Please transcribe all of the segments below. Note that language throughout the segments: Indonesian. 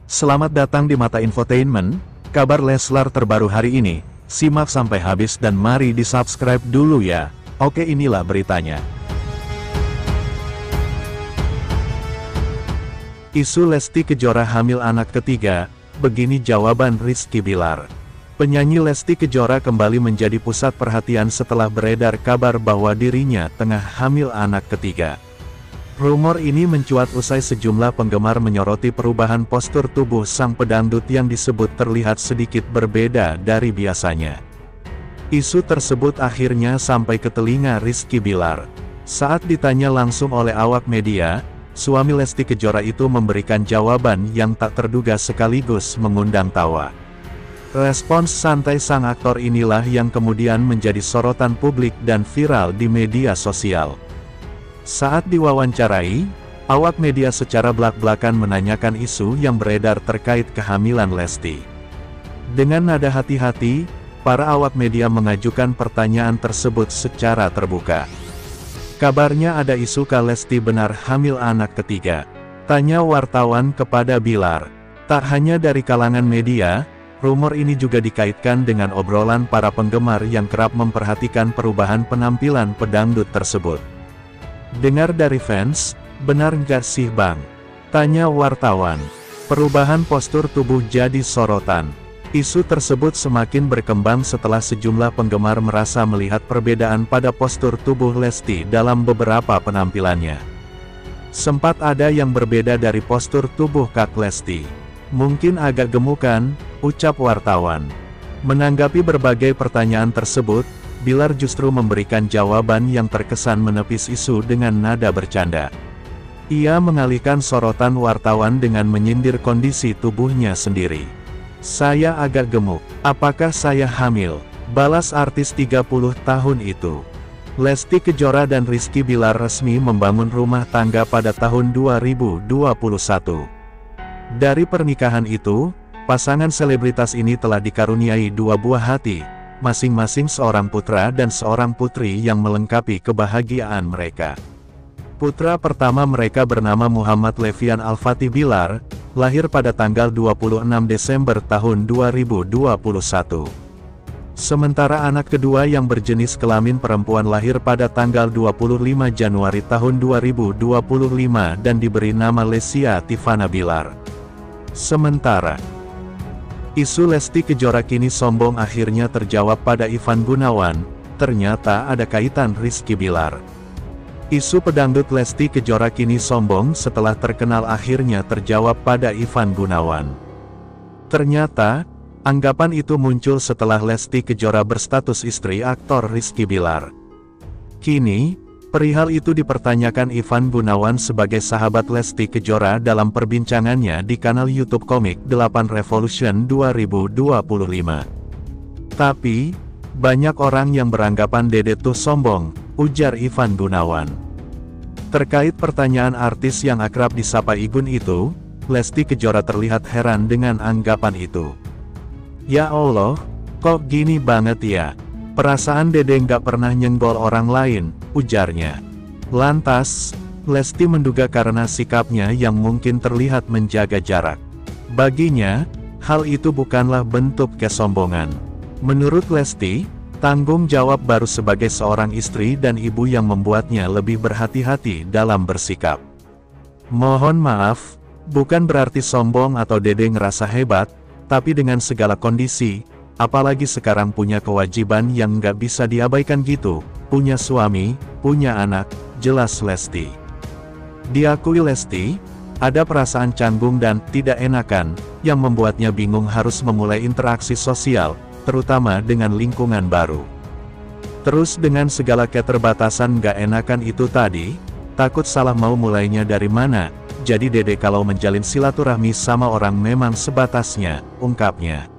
Selamat datang di Mata Infotainment, kabar Leslar terbaru hari ini. Simak sampai habis dan mari di-subscribe dulu ya. Oke, inilah beritanya. Isu Lesti Kejora hamil anak ketiga, begini jawaban Rizky Bilar. Penyanyi Lesti Kejora kembali menjadi pusat perhatian setelah beredar kabar bahwa dirinya tengah hamil anak ketiga. Rumor ini mencuat usai sejumlah penggemar menyoroti perubahan postur tubuh sang pedangdut yang disebut terlihat sedikit berbeda dari biasanya. Isu tersebut akhirnya sampai ke telinga Rizky Bilar. Saat ditanya langsung oleh awak media, suami Lesti Kejora itu memberikan jawaban yang tak terduga sekaligus mengundang tawa. Respons santai sang aktor inilah yang kemudian menjadi sorotan publik dan viral di media sosial. Saat diwawancarai, awak media secara belak-belakan menanyakan isu yang beredar terkait kehamilan Lesti. Dengan nada hati-hati, para awak media mengajukan pertanyaan tersebut secara terbuka. Kabarnya ada isu kalau Lesti benar hamil anak ketiga. Tanya wartawan kepada Bilar. Tak hanya dari kalangan media, rumor ini juga dikaitkan dengan obrolan para penggemar yang kerap memperhatikan perubahan penampilan pedangdut tersebut. Dengar dari fans, benar nggak sih bang? Tanya wartawan. Perubahan postur tubuh jadi sorotan. Isu tersebut semakin berkembang setelah sejumlah penggemar merasa melihat perbedaan pada postur tubuh Lesti dalam beberapa penampilannya. Sempat ada yang berbeda dari postur tubuh Kak Lesti. Mungkin agak gemukan, ucap wartawan. Menanggapi berbagai pertanyaan tersebut, Bilar justru memberikan jawaban yang terkesan menepis isu dengan nada bercanda. Ia mengalihkan sorotan wartawan dengan menyindir kondisi tubuhnya sendiri. Saya agak gemuk, apakah saya hamil? Balas artis 30 tahun itu. Lesti Kejora dan Rizky Bilar resmi membangun rumah tangga pada tahun 2021. Dari pernikahan itu, pasangan selebritas ini telah dikaruniai dua buah hati, masing-masing seorang putra dan seorang putri yang melengkapi kebahagiaan mereka. Putra pertama mereka bernama Muhammad Levian Al-Fatih Bilar, lahir pada tanggal 26 Desember tahun 2021. Sementara anak kedua yang berjenis kelamin perempuan lahir pada tanggal 25 Januari tahun 2025 dan diberi nama Lesia Tivana Bilar. Sementara isu Lesti Kejora kini sombong akhirnya terjawab pada Ivan Gunawan, ternyata ada kaitan Rizky Bilar. Isu pedangdut Lesti Kejora kini sombong setelah terkenal akhirnya terjawab pada Ivan Gunawan. Ternyata, anggapan itu muncul setelah Lesti Kejora berstatus istri aktor Rizky Bilar. Kini, perihal itu dipertanyakan Ivan Gunawan sebagai sahabat Lesti Kejora dalam perbincangannya di kanal YouTube Komik 8 Revolution 2025. Tapi, banyak orang yang beranggapan Dede tuh sombong, ujar Ivan Gunawan. Terkait pertanyaan artis yang akrab disapa Igun itu, Lesti Kejora terlihat heran dengan anggapan itu. Ya Allah, kok gini banget ya? Perasaan Dede nggak pernah nyenggol orang lain, ujarnya. Lantas, Lesti menduga karena sikapnya yang mungkin terlihat menjaga jarak. Baginya, hal itu bukanlah bentuk kesombongan. Menurut Lesti, tanggung jawab baru sebagai seorang istri dan ibu yang membuatnya lebih berhati-hati dalam bersikap. Mohon maaf, bukan berarti sombong atau Dede ngerasa hebat, tapi dengan segala kondisi, apalagi sekarang punya kewajiban yang nggak bisa diabaikan gitu, punya suami, punya anak, jelas Lesti. Diakui Lesti, ada perasaan canggung dan tidak enakan, yang membuatnya bingung harus memulai interaksi sosial, terutama dengan lingkungan baru. Terus dengan segala keterbatasan nggak enakan itu tadi, takut salah mau mulainya dari mana, jadi Dede kalau menjalin silaturahmi sama orang memang sebatasnya, ungkapnya.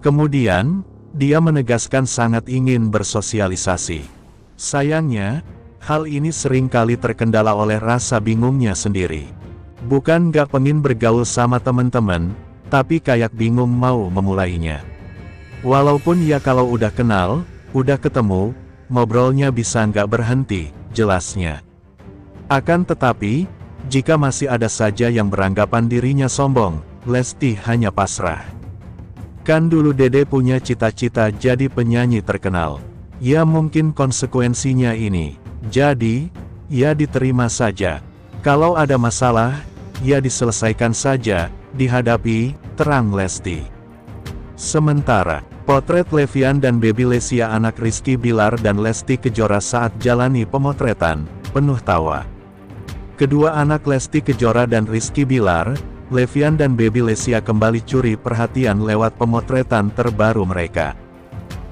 Kemudian, dia menegaskan sangat ingin bersosialisasi. Sayangnya, hal ini seringkali terkendala oleh rasa bingungnya sendiri. Bukan gak pengen bergaul sama temen-temen, tapi kayak bingung mau memulainya. Walaupun ya kalau udah kenal, udah ketemu, ngobrolnya bisa nggak berhenti, jelasnya. Akan tetapi, jika masih ada saja yang beranggapan dirinya sombong, Lesti hanya pasrah. Kan dulu Dede punya cita-cita jadi penyanyi terkenal. Ya mungkin konsekuensinya ini. Jadi, ya diterima saja. Kalau ada masalah, ya diselesaikan saja, dihadapi, terang Lesti. Sementara, potret Levian dan Baby Lessia anak Rizky Bilar dan Lesti Kejora saat jalani pemotretan, penuh tawa. Kedua anak Lesti Kejora dan Rizky Bilar, Levian dan Baby Lessia kembali curi perhatian lewat pemotretan terbaru mereka.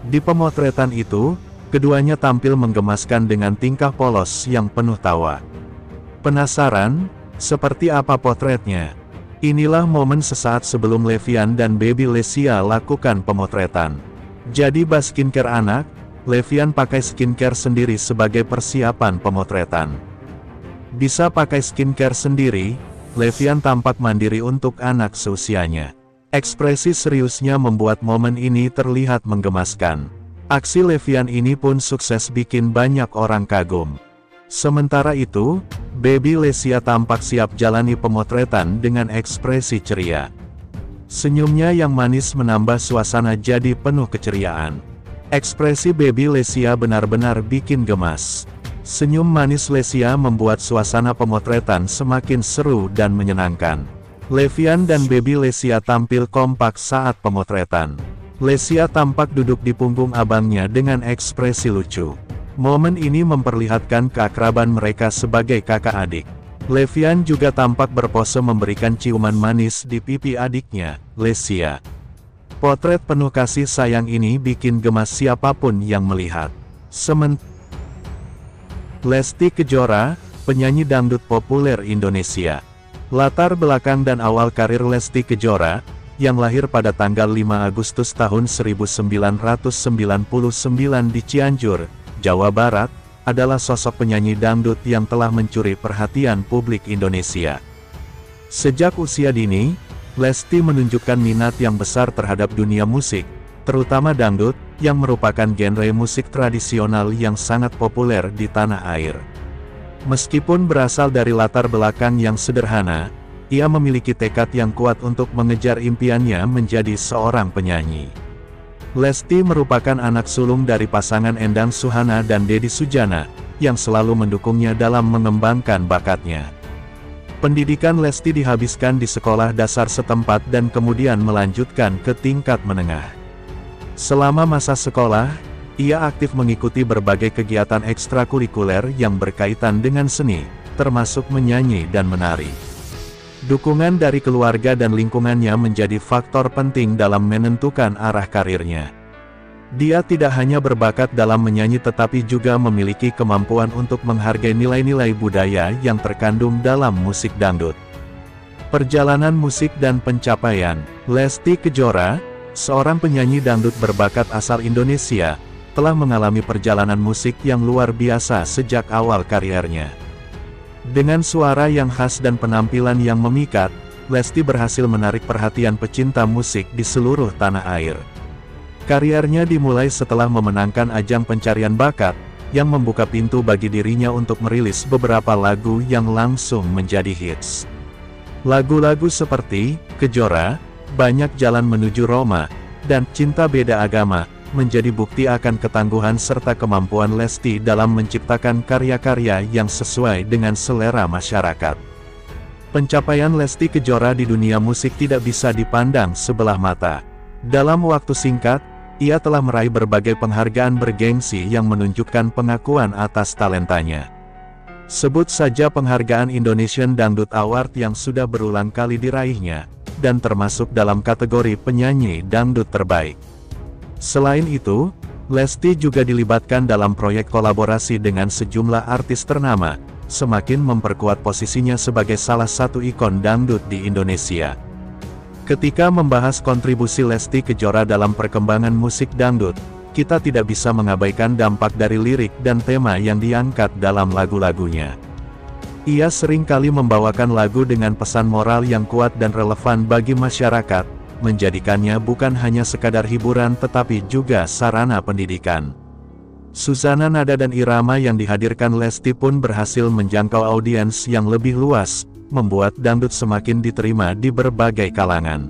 Di pemotretan itu, keduanya tampil menggemaskan dengan tingkah polos yang penuh tawa. Penasaran? Seperti apa potretnya? Inilah momen sesaat sebelum Levian dan Baby Lessia lakukan pemotretan. Jadi bas skincare anak, Levian pakai skincare sendiri sebagai persiapan pemotretan. Bisa pakai skincare sendiri, Levian tampak mandiri untuk anak seusianya. Ekspresi seriusnya membuat momen ini terlihat menggemaskan. Aksi Levian ini pun sukses bikin banyak orang kagum. Sementara itu, Baby Lessia tampak siap jalani pemotretan dengan ekspresi ceria. Senyumnya yang manis menambah suasana jadi penuh keceriaan. Ekspresi Baby Lessia benar-benar bikin gemas. Senyum manis Lessia membuat suasana pemotretan semakin seru dan menyenangkan. Levian dan Baby Lessia tampil kompak saat pemotretan. Lessia tampak duduk di punggung abangnya dengan ekspresi lucu. Momen ini memperlihatkan keakraban mereka sebagai kakak adik. Levian juga tampak berpose memberikan ciuman manis di pipi adiknya, Lessia. Potret penuh kasih sayang ini bikin gemas siapapun yang melihat. Lesti Kejora, penyanyi dangdut populer Indonesia. Latar belakang dan awal karir Lesti Kejora, yang lahir pada tanggal 5 Agustus tahun 1999 di Cianjur, Jawa Barat, adalah sosok penyanyi dangdut yang telah mencuri perhatian publik Indonesia. Sejak usia dini, Lesti menunjukkan minat yang besar terhadap dunia musik, terutama dangdut, yang merupakan genre musik tradisional yang sangat populer di tanah air. Meskipun berasal dari latar belakang yang sederhana, ia memiliki tekad yang kuat untuk mengejar impiannya menjadi seorang penyanyi. Lesti merupakan anak sulung dari pasangan Endang Suhana dan Deddy Sujana, yang selalu mendukungnya dalam mengembangkan bakatnya. Pendidikan Lesti dihabiskan di sekolah dasar setempat dan kemudian melanjutkan ke tingkat menengah. Selama masa sekolah, ia aktif mengikuti berbagai kegiatan ekstrakurikuler yang berkaitan dengan seni, termasuk menyanyi dan menari. Dukungan dari keluarga dan lingkungannya menjadi faktor penting dalam menentukan arah karirnya. Dia tidak hanya berbakat dalam menyanyi tetapi juga memiliki kemampuan untuk menghargai nilai-nilai budaya yang terkandung dalam musik dangdut. Perjalanan musik dan pencapaian. Lesti Kejora, seorang penyanyi dangdut berbakat asal Indonesia, telah mengalami perjalanan musik yang luar biasa sejak awal kariernya. Dengan suara yang khas dan penampilan yang memikat, Lesti berhasil menarik perhatian pecinta musik di seluruh tanah air. Kariernya dimulai setelah memenangkan ajang pencarian bakat, yang membuka pintu bagi dirinya untuk merilis beberapa lagu yang langsung menjadi hits. Lagu-lagu seperti Kejora, Banyak Jalan Menuju Roma, dan Cinta Beda Agama, menjadi bukti akan ketangguhan serta kemampuan Lesti dalam menciptakan karya-karya yang sesuai dengan selera masyarakat. Pencapaian Lesti Kejora di dunia musik tidak bisa dipandang sebelah mata. Dalam waktu singkat, ia telah meraih berbagai penghargaan bergengsi yang menunjukkan pengakuan atas talentanya. Sebut saja penghargaan Indonesian Dangdut Award yang sudah berulang kali diraihnya, dan termasuk dalam kategori penyanyi dangdut terbaik. Selain itu, Lesti juga dilibatkan dalam proyek kolaborasi dengan sejumlah artis ternama, semakin memperkuat posisinya sebagai salah satu ikon dangdut di Indonesia. Ketika membahas kontribusi Lesti Kejora dalam perkembangan musik dangdut, kita tidak bisa mengabaikan dampak dari lirik dan tema yang diangkat dalam lagu-lagunya. Ia sering kali membawakan lagu dengan pesan moral yang kuat dan relevan bagi masyarakat, menjadikannya bukan hanya sekadar hiburan tetapi juga sarana pendidikan. Suzana nada dan irama yang dihadirkan Lesti pun berhasil menjangkau audiens yang lebih luas, membuat dangdut semakin diterima di berbagai kalangan.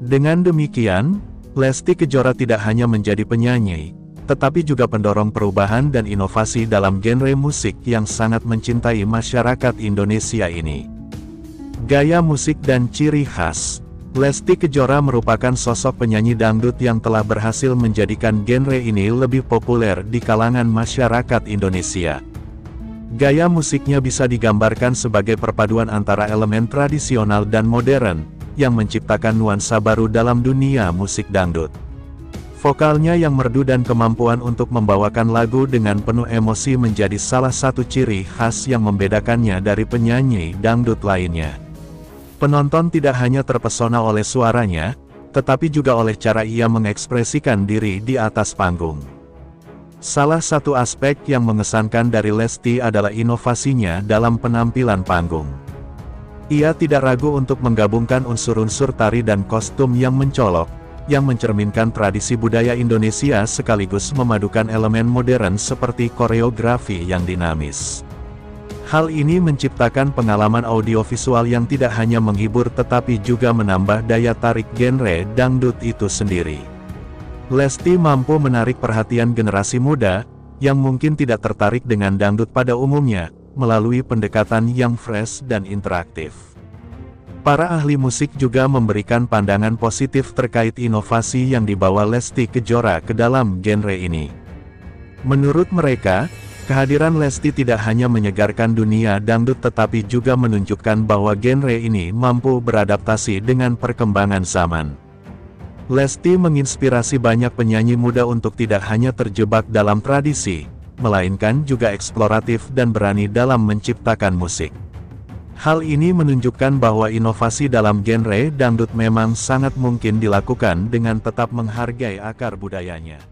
Dengan demikian, Lesti Kejora tidak hanya menjadi penyanyi, tetapi juga pendorong perubahan dan inovasi dalam genre musik yang sangat mencintai masyarakat Indonesia ini. Gaya musik dan ciri khas. Lesti Kejora merupakan sosok penyanyi dangdut yang telah berhasil menjadikan genre ini lebih populer di kalangan masyarakat Indonesia. Gaya musiknya bisa digambarkan sebagai perpaduan antara elemen tradisional dan modern, yang menciptakan nuansa baru dalam dunia musik dangdut. Vokalnya yang merdu dan kemampuan untuk membawakan lagu dengan penuh emosi menjadi salah satu ciri khas yang membedakannya dari penyanyi dangdut lainnya. Penonton tidak hanya terpesona oleh suaranya, tetapi juga oleh cara ia mengekspresikan diri di atas panggung. Salah satu aspek yang mengesankan dari Lesti adalah inovasinya dalam penampilan panggung. Ia tidak ragu untuk menggabungkan unsur-unsur tari dan kostum yang mencolok, yang mencerminkan tradisi budaya Indonesia sekaligus memadukan elemen modern seperti koreografi yang dinamis. Hal ini menciptakan pengalaman audiovisual yang tidak hanya menghibur tetapi juga menambah daya tarik genre dangdut itu sendiri. Lesti mampu menarik perhatian generasi muda, yang mungkin tidak tertarik dengan dangdut pada umumnya, melalui pendekatan yang fresh dan interaktif. Para ahli musik juga memberikan pandangan positif terkait inovasi yang dibawa Lesti Kejora ke dalam genre ini. Menurut mereka, kehadiran Lesti tidak hanya menyegarkan dunia dangdut tetapi juga menunjukkan bahwa genre ini mampu beradaptasi dengan perkembangan zaman. Lesti menginspirasi banyak penyanyi muda untuk tidak hanya terjebak dalam tradisi, melainkan juga eksploratif dan berani dalam menciptakan musik. Hal ini menunjukkan bahwa inovasi dalam genre dangdut memang sangat mungkin dilakukan dengan tetap menghargai akar budayanya.